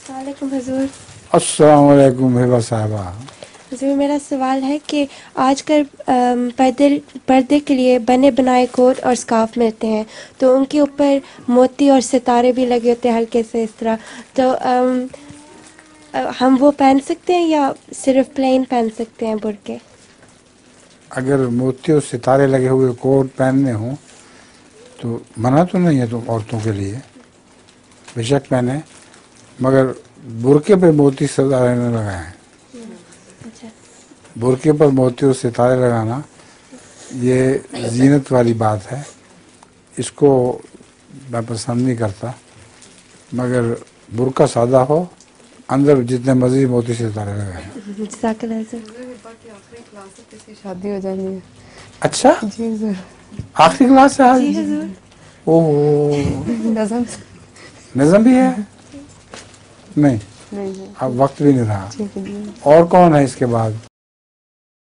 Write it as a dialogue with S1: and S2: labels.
S1: السلام علیکم حضور.
S2: السلام علیکم ہبہ صاحبہ.
S1: حضور میرا سوال ہے کہ آج کل پردے کے لیے بنے بنائے کوٹ اور اسکارف ملتے ہیں، تو ان کے اوپر موتی اور ستارے بھی لگے ہوتے ہیں ہلکے سے اس طرح، تو ہم وہ پہن سکتے ہیں یا صرف پلین پہن سکتے ہیں برقعے؟
S2: اگر موتی اور ستارے لگے ہوئے کوٹ پہننے ہوں تو منع تو نہیں ہے تم عورتوں کے لیے، بے شک پہنے، مگر برقعے پہ موتی ستارے نہ لگائیں.
S1: اچھا.
S2: برقعے پر موتی اور ستارے لگانا یہ زینت والی بات ہے، اس کو میں پسند نہیں کرتا. مگر برقع سادہ ہو، اندر جتنے مزید موتی ستارے لگائیں.
S1: جزاک اللہ حضور.
S3: آخری کلاس سے کسی شادی ہو جانی ہے.
S2: اچھا
S3: جی سر.
S2: آخری کلاس سے
S1: جی
S2: آج
S1: حضور.
S3: نظم
S2: نظم بھی ہے؟ نہیں
S3: نہیں
S2: اب وقت بھی نہیں رہا.
S3: ٹھیک ہے جی.
S2: اور کون ہے اس کے بعد؟